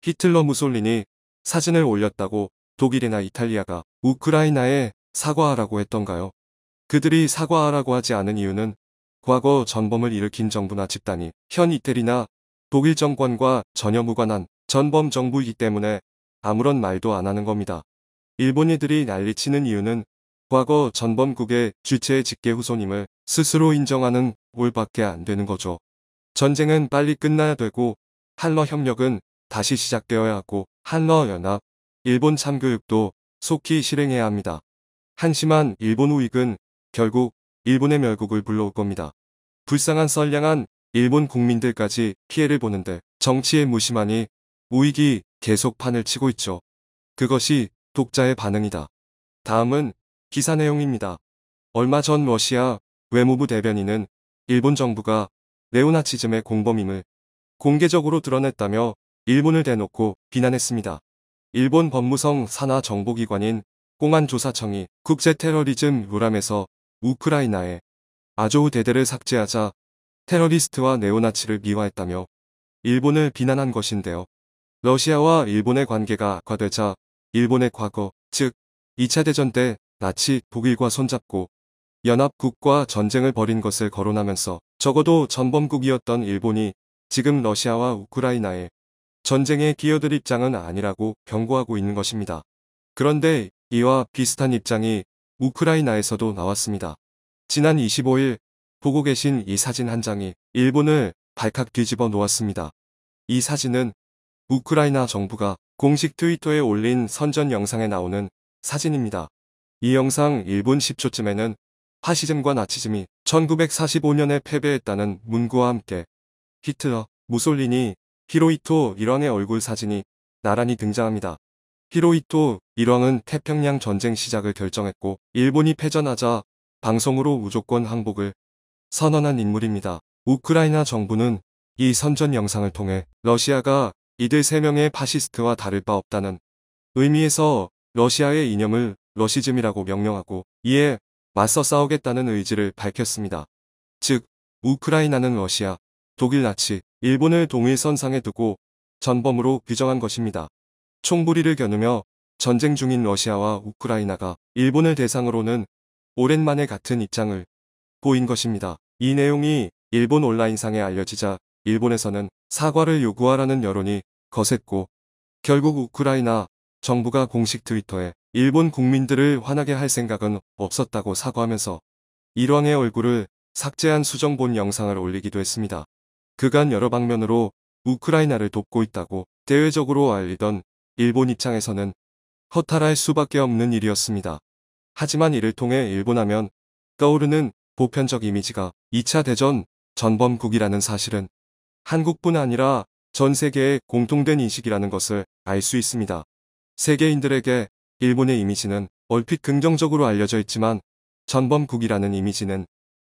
히틀러 무솔리니 사진을 올렸다고 독일이나 이탈리아가 우크라이나에 사과하라고 했던가요? 그들이 사과하라고 하지 않은 이유는 과거 전범을 일으킨 정부나 집단이 현 이태리나 독일 정권과 전혀 무관한 전범 정부이기 때문에 아무런 말도 안 하는 겁니다. 일본인들이 난리치는 이유는 과거 전범국의 주체의 직계 후손임을 스스로 인정하는 꼴밖에 안 되는 거죠. 전쟁은 빨리 끝나야 되고 한러 협력은 다시 시작되어야 하고 한러 연합, 일본 참교육도 속히 실행해야 합니다. 한심한 일본 우익은 결국 일본의 멸국을 불러올 겁니다. 불쌍한 선량한 일본 국민들까지 피해를 보는데 정치에 무심하니 우익이 계속 판을 치고 있죠. 그것이 독자의 반응이다. 다음은 기사 내용입니다. 얼마 전 러시아 외무부 대변인은 일본 정부가 네오나치즘의 공범임을 공개적으로 드러냈다며 일본을 대놓고 비난했습니다. 일본 법무성 산하 정보기관인 공안조사청이 국제테러리즘 요람에서 우크라이나에 아조우 대대를 삭제하자 테러리스트와 네오나치를 미화했다며 일본을 비난한 것인데요. 러시아와 일본의 관계가 악화되자 일본의 과거, 즉 2차 대전 때 나치 독일과 손잡고 연합국과 전쟁을 벌인 것을 거론하면서 적어도 전범국이었던 일본이 지금 러시아와 우크라이나에 전쟁에 기어들 입장은 아니라고 경고하고 있는 것입니다. 그런데 이와 비슷한 입장이 우크라이나에서도 나왔습니다. 지난 25일 보고 계신 이 사진 한 장이 일본을 발칵 뒤집어 놓았습니다. 이 사진은 우크라이나 정부가 공식 트위터에 올린 선전 영상에 나오는 사진입니다. 이 영상 1분 10초쯤에는 파시즘과 나치즘이 1945년에 패배했다는 문구와 함께 히틀러, 무솔리니, 히로히토 일왕의 얼굴 사진이 나란히 등장합니다. 히로히토 일왕은 태평양 전쟁 시작을 결정했고 일본이 패전하자 방송으로 무조건 항복을 선언한 인물입니다. 우크라이나 정부는 이 선전 영상을 통해 러시아가 이들 3명의 파시스트와 다를 바 없다는 의미에서 러시아의 이념을 러시즘이라고 명명하고 이에 맞서 싸우겠다는 의지를 밝혔습니다. 즉, 우크라이나는 러시아, 독일 나치, 일본을 동일선상에 두고 전범으로 규정한 것입니다. 총부리를 겨누며 전쟁 중인 러시아와 우크라이나가 일본을 대상으로는 오랜만에 같은 입장을 보인 것입니다. 이 내용이 일본 온라인상에 알려지자 일본에서는 사과를 요구하라는 여론이 거셌고 결국 우크라이나 정부가 공식 트위터에 일본 국민들을 화나게 할 생각은 없었다고 사과하면서 일왕의 얼굴을 삭제한 수정본 영상을 올리기도 했습니다. 그간 여러 방면으로 우크라이나를 돕고 있다고 대외적으로 알리던 일본 입장에서는 허탈할 수밖에 없는 일이었습니다. 하지만 이를 통해 일본하면 떠오르는 보편적 이미지가 2차 대전 전범국이라는 사실은 한국뿐 아니라 전 세계의 공통된 인식이라는 것을 알 수 있습니다. 세계인들에게 일본의 이미지는 얼핏 긍정적으로 알려져 있지만 전범국이라는 이미지는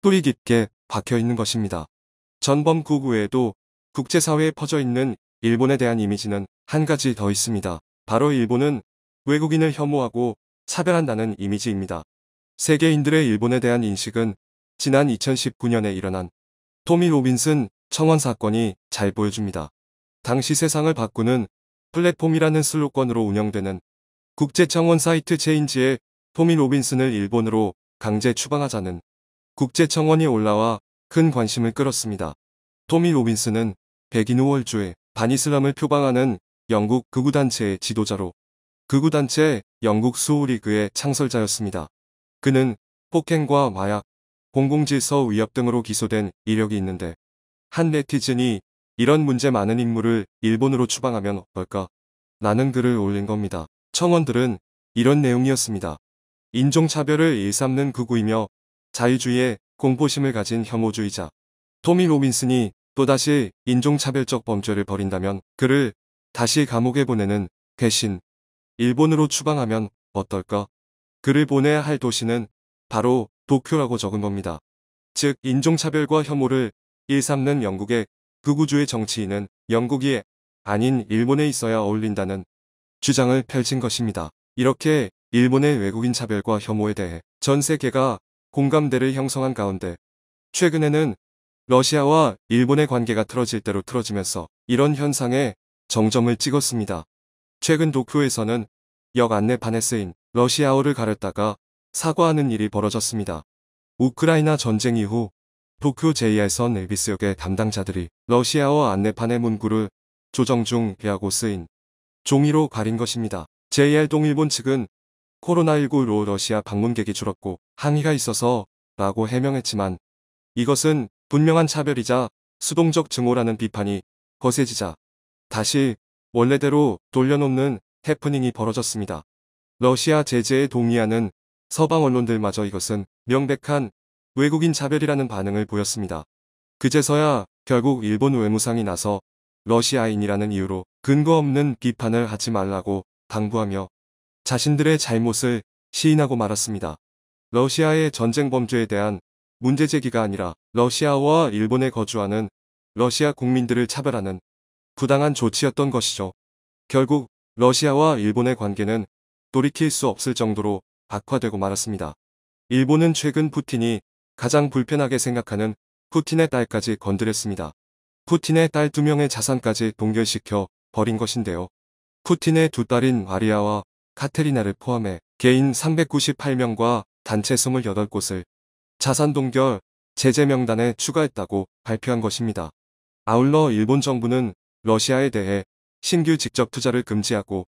뿌리 깊게 박혀 있는 것입니다. 전범국 외에도 국제사회에 퍼져 있는 일본에 대한 이미지는 한 가지 더 있습니다. 바로 일본은 외국인을 혐오하고 차별한다는 이미지입니다. 세계인들의 일본에 대한 인식은 지난 2019년에 일어난 토미 로빈슨 청원 사건이 잘 보여줍니다. 당시 세상을 바꾸는 플랫폼이라는 슬로건으로 운영되는 국제청원 사이트 체인지에 토미 로빈슨을 일본으로 강제 추방하자는 국제청원이 올라와 큰 관심을 끌었습니다. 토미 로빈슨은 백인 우월주의 반이슬람을 표방하는 영국 극우단체의 지도자로 극우단체 영국 수호리그의 창설자였습니다. 그는 폭행과 마약, 공공질서 위협 등으로 기소된 이력이 있는데 한 네티즌이 이런 문제 많은 인물을 일본으로 추방하면 어떨까? 라는 글을 올린 겁니다. 청원들은 이런 내용이었습니다. 인종차별을 일삼는 극우이며 자유주의에 공포심을 가진 혐오주의자 토미 로빈슨이 또다시 인종차별적 범죄를 벌인다면 그를 다시 감옥에 보내는 대신 일본으로 추방하면 어떨까? 그를 보내야 할 도시는 바로 도쿄라고 적은 겁니다. 즉 인종차별과 혐오를 일삼는 영국의 극우주의 정치인은 영국이 아닌 일본에 있어야 어울린다는 주장을 펼친 것입니다. 이렇게 일본의 외국인 차별과 혐오에 대해 전 세계가 공감대를 형성한 가운데 최근에는 러시아와 일본의 관계가 틀어질 대로 틀어지면서 이런 현상에 정점을 찍었습니다. 최근 도쿄에서는 역 안내판에 쓰인 러시아어를 가렸다가 사과하는 일이 벌어졌습니다. 우크라이나 전쟁 이후 도쿄 JR선 엘비스역의 담당자들이 러시아어 안내판의 문구를 조정 중이라고 쓰인 종이로 가린 것입니다. JR 동일본 측은 코로나19로 러시아 방문객이 줄었고 항의가 있어서 라고 해명했지만 이것은 분명한 차별이자 수동적 증오라는 비판이 거세지자 다시 원래대로 돌려놓는 해프닝이 벌어졌습니다. 러시아 제재에 동의하는 서방 언론들마저 이것은 명백한 외국인 차별이라는 반응을 보였습니다. 그제서야 결국 일본 외무상이 나서 러시아인이라는 이유로 근거 없는 비판을 하지 말라고 당부하며 자신들의 잘못을 시인하고 말았습니다. 러시아의 전쟁 범죄에 대한 문제 제기가 아니라 러시아와 일본에 거주하는 러시아 국민들을 차별하는 부당한 조치였던 것이죠. 결국 러시아와 일본의 관계는 돌이킬 수 없을 정도로 악화되고 말았습니다. 일본은 최근 푸틴이 가장 불편하게 생각하는 푸틴의 딸까지 건드렸습니다. 푸틴의 딸 2명의 자산까지 동결시켜 버린 것인데요. 푸틴의 두 딸인 마리아와 카테리나를 포함해 개인 398명과 단체 28곳을 자산 동결 제재 명단에 추가했다고 발표한 것입니다. 아울러 일본 정부는 러시아에 대해 신규 직접 투자를 금지하고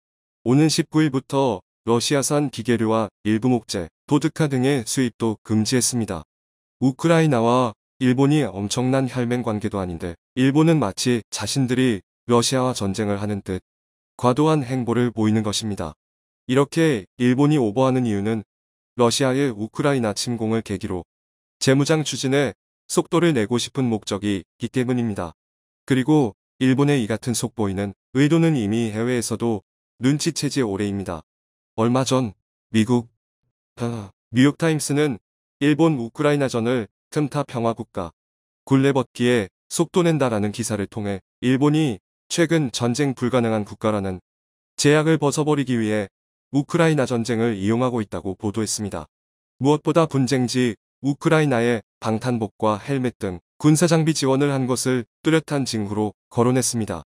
오는 19일부터 러시아산 기계류와 일부 목재, 보드카 등의 수입도 금지했습니다. 우크라이나와 일본이 엄청난 혈맹 관계도 아닌데 일본은 마치 자신들이 러시아와 전쟁을 하는 듯 과도한 행보를 보이는 것입니다. 이렇게 일본이 오버하는 이유는 러시아의 우크라이나 침공을 계기로 재무장 추진에 속도를 내고 싶은 목적이 있기 때문입니다. 그리고 일본의 이 같은 속보이는 의도는 이미 해외에서도 눈치채지 오래입니다. 얼마 전 미국 뉴욕타임스는 일본 우크라이나전을 틈타 평화국가 굴레벗기에 속도낸다라는 기사를 통해 일본이 최근 전쟁 불가능한 국가라는 제약을 벗어버리기 위해 우크라이나 전쟁을 이용하고 있다고 보도했습니다. 무엇보다 분쟁지 우크라이나에 방탄복과 헬멧 등 군사장비 지원을 한 것을 뚜렷한 징후로 거론했습니다.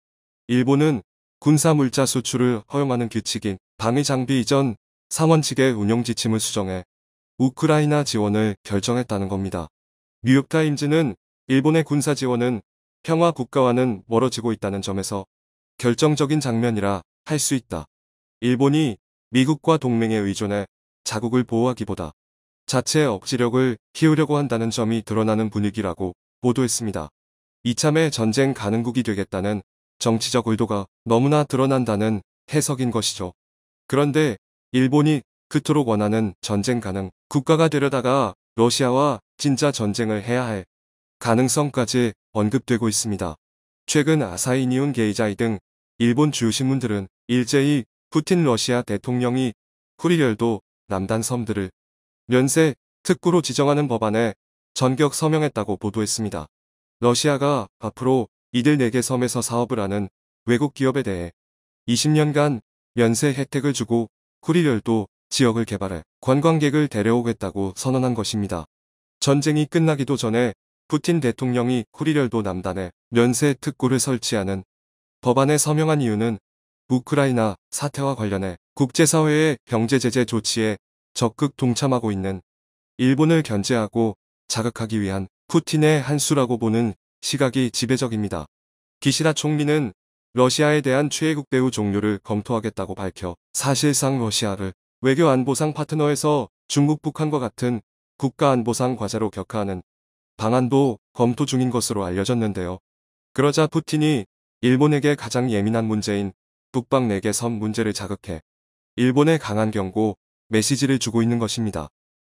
일본은 군사물자 수출을 허용하는 규칙인 방위장비 이전 상원 측의 운용 지침을 수정해 우크라이나 지원을 결정했다는 겁니다. 뉴욕타임즈는 일본의 군사 지원은 평화 국가와는 멀어지고 있다는 점에서 결정적인 장면이라 할 수 있다. 일본이 미국과 동맹에 의존해 자국을 보호하기보다 자체 억지력을 키우려고 한다는 점이 드러나는 분위기라고 보도했습니다. 이참에 전쟁 가능국이 되겠다는 정치적 의도가 너무나 드러난다는 해석인 것이죠. 그런데 일본이 그토록 원하는 전쟁 가능 국가가 되려다가 러시아와 진짜 전쟁을 해야 할 가능성까지 언급되고 있습니다. 최근 아사히 니혼 게이자이 등 일본 주요 신문들은 일제히 푸틴 러시아 대통령이 쿠리열도 남단 섬들을 면세 특구로 지정하는 법안에 전격 서명했다고 보도했습니다. 러시아가 앞으로 이들 4개 섬에서 사업을 하는 외국 기업에 대해 20년간 면세 혜택을 주고 쿠리열도 지역을 개발해 관광객을 데려오겠다고 선언한 것입니다. 전쟁이 끝나기도 전에 푸틴 대통령이 쿠리열도 남단에 면세 특구를 설치하는 법안에 서명한 이유는 우크라이나 사태와 관련해 국제사회의 경제제재 조치에 적극 동참하고 있는 일본을 견제하고 자극하기 위한 푸틴의 한 수라고 보는 시각이 지배적입니다. 기시다 총리는 러시아에 대한 최애국 대우 종료를 검토하겠다고 밝혀 사실상 러시아를 외교안보상 파트너에서 중국 북한과 같은 국가안보상 과제로 격하하는 방안도 검토 중인 것으로 알려졌는데요. 그러자 푸틴이 일본에게 가장 예민한 문제인 북방 4개 섬 문제를 자극해 일본에 강한 경고 메시지를 주고 있는 것입니다.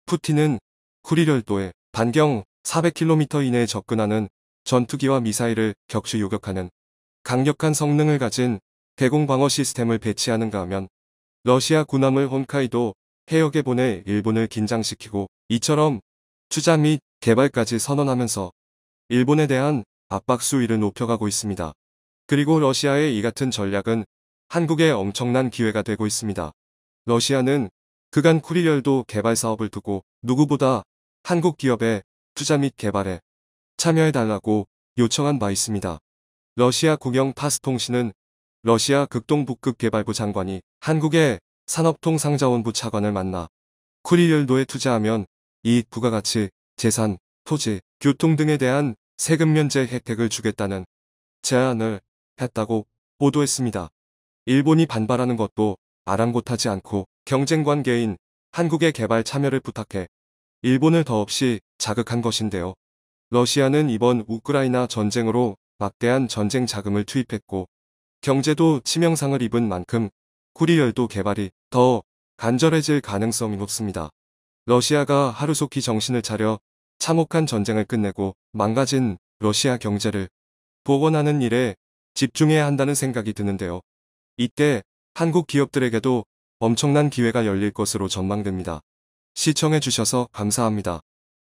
푸틴은 쿠리열도에 반경 400km 이내에 접근하는 전투기와 미사일을 격추 요격하는 강력한 성능을 가진 대공 방어 시스템을 배치하는가 하면 러시아 군함을 홋카이도 해역에 보내 일본을 긴장시키고 이처럼 투자 및 개발까지 선언하면서 일본에 대한 압박 수위를 높여가고 있습니다. 그리고 러시아의 이 같은 전략은 한국에 엄청난 기회가 되고 있습니다. 러시아는 그간 쿠리열도 개발 사업을 두고 누구보다 한국 기업의 투자 및 개발에 참여해달라고 요청한 바 있습니다. 러시아 국영 타스통신은 러시아 극동북극개발부 장관이 한국의 산업통상자원부 차관을 만나 쿠릴열도에 투자하면 이익 부가가치, 재산, 토지, 교통 등에 대한 세금 면제 혜택을 주겠다는 제안을 했다고 보도했습니다. 일본이 반발하는 것도 아랑곳하지 않고 경쟁관계인 한국의 개발 참여를 부탁해 일본을 더없이 자극한 것인데요. 러시아는 이번 우크라이나 전쟁으로 막대한 전쟁 자금을 투입했고 경제도 치명상을 입은 만큼 쿠릴열도 개발이 더 간절해질 가능성이 높습니다. 러시아가 하루속히 정신을 차려 참혹한 전쟁을 끝내고 망가진 러시아 경제를 복원하는 일에 집중해야 한다는 생각이 드는데요. 이때 한국 기업들에게도 엄청난 기회가 열릴 것으로 전망됩니다. 시청해주셔서 감사합니다.